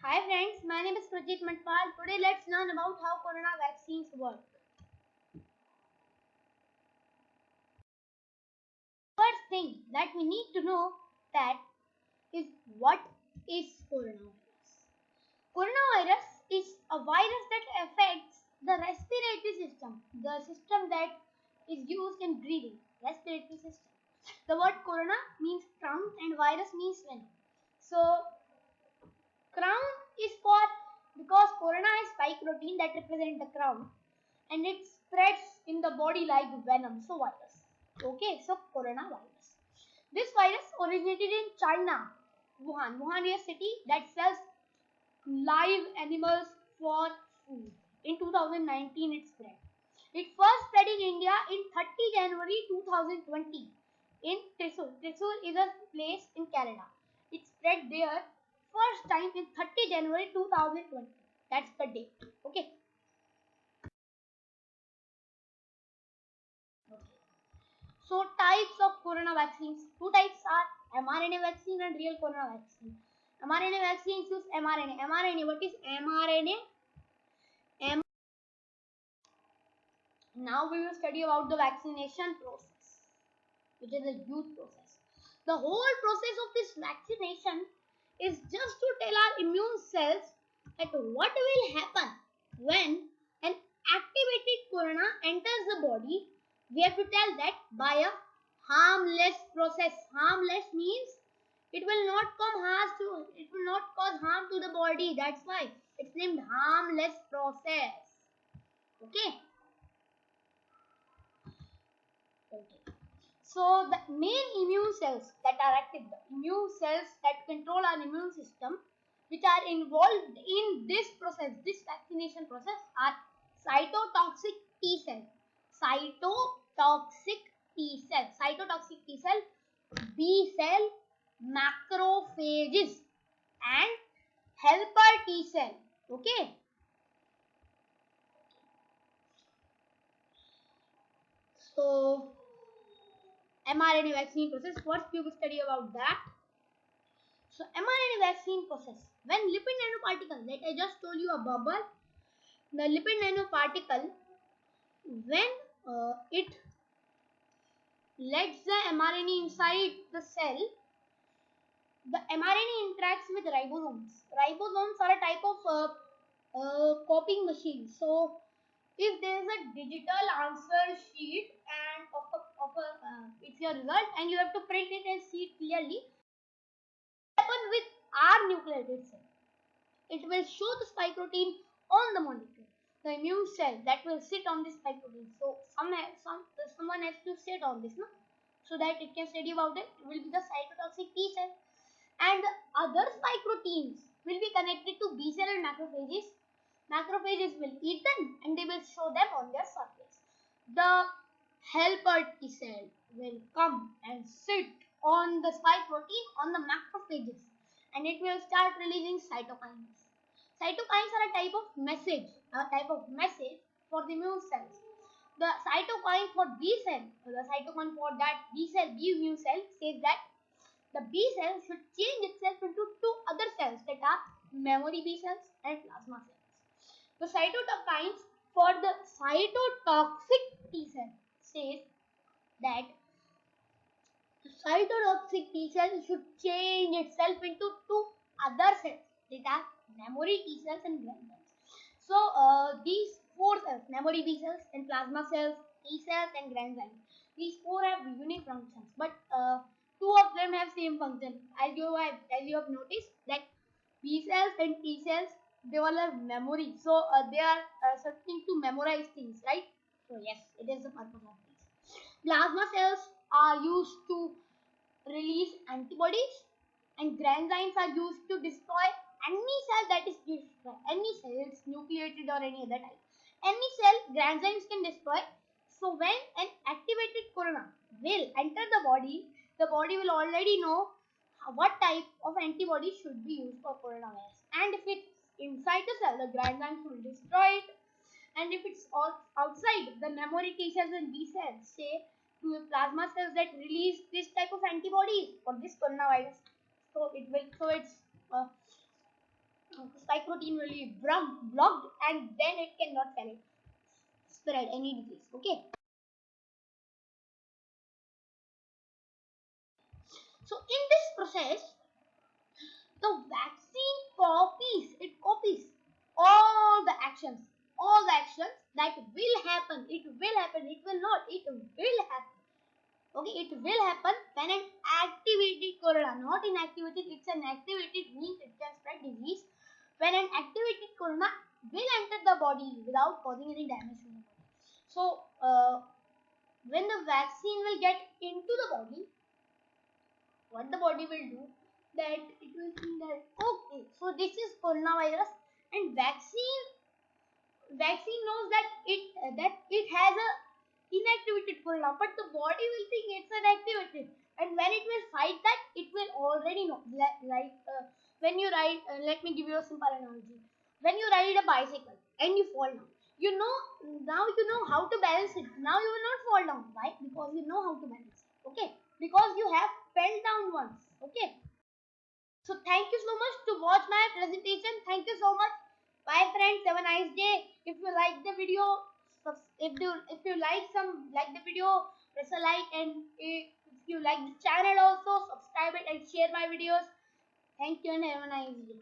Hi friends, my name is Prachet Mathpal. Today let's learn about how corona vaccines work. First thing that we need to know that is what is coronavirus. Coronavirus is a virus that affects the respiratory system, the system that is used in breathing, respiratory system. The word corona means crown and virus means venom. So crown is for because corona is spike protein that represent the crown and it spreads in the body like venom. So virus. Okay, so coronavirus. This virus originated in China, Wuhan. Wuhan is a city that sells live animals for food. In 2019, it spread. It first spread in India in 30 January 2020 in Thrissur. Thrissur is a place in Canada. It spread there first time in 30 January 2020. That's the date. Okay. So types of corona vaccines. Two types are mRNA vaccine and real corona vaccine. mRNA vaccines use mRNA. mRNA, what is mRNA? Now we will study about the vaccination process, which is a huge process. The whole process of this vaccination is just to tell our immune cells that what will happen when an activated corona enters the body. We have to tell that by a harmless process. Harmless means it will not cause harm to the body. That's why it's named harmless process. Okay. So the main immune cells that are active, the immune cells that control our immune system, which are involved in this process, this vaccination process, are cytotoxic T cell, cytotoxic T cell, cytotoxic T cell, B cell, macrophages, and helper T cell. Okay. So mRNA vaccine process. First, we will study about that. So, mRNA vaccine process. When lipid nanoparticle, that I just told you a bubble, the lipid nanoparticle, when it lets the mRNA inside the cell, the mRNA interacts with ribosomes. Ribosomes are a type of copying machine. So, if there is a digital answer sheet and it's your result and you have to print it and see it clearly, happen with our nucleated cell. It will show the spike protein on the molecule. The immune cell that will sit on this spike protein. So someone has to sit on this, no? So that it can study about it. It will be the cytotoxic T cell. And the other spike proteins will be connected to B cell and macrophages. Macrophages will eat them and they will show them on their surface. The helper T cell will come and sit on the spike protein on the macrophages and it will start releasing cytokines. Cytokines are a type of message for the immune cells. The cytokine for B cell, the cytokine for that B immune cell says that the B cell should change itself into two other cells that are memory B cells and plasma cells. The cytokines for the cytotoxic T cell says that the cytotoxic T cell should change itself into two other cells that are memory T cells and gram cells. So these four cells, memory B cells and plasma cells, T cells and gram cells, these four have unique functions, but two of them have same function. As you have noticed that B cells and T cells, they all have memory, so they are something to memorize things, right? So yes, it is the purpose of these. Plasma cells are used to release antibodies and granzymes are used to destroy any cell that is destroyed. Any cell, it's nucleated or any other type. Any cell granzymes can destroy. So when an activated corona will enter the body will already know what type of antibody should be used for coronavirus. And if it's inside the cell, the granzymes will destroy it. And if it's outside, the memory T cells and B cells say to the plasma cells that release this type of antibodies for this coronavirus. So it's spike protein will be blocked, and then it cannot spread any disease. Okay. So in this process, the vaccine copies all the actions that will happen. It will happen. It will not. It will happen. Okay, it will happen when an activated corona, not inactivated. It's an activated means it can spread disease. When an activated corona will enter the body without causing any damage to the body. So, when the vaccine will get into the body, what the body will do, that it will think that okay, so this is coronavirus, and vaccine knows that it has a inactivated corona, but the body will think it's an activated, and when it will fight that, it will already know. Like when you ride, let me give you a simple analogy. When you ride a bicycle and you fall down, you know, now you know how to balance it. Now you will not fall down. Why? Because you know how to balance it. Okay, because you have fell down once. Okay. So thank you so much to watch my presentation. Thank you so much. Bye friends. Have a nice day. If you like the video, if you like the video, press a like, and if you like the channel also, subscribe it and share my videos. Thank you and have a nice day.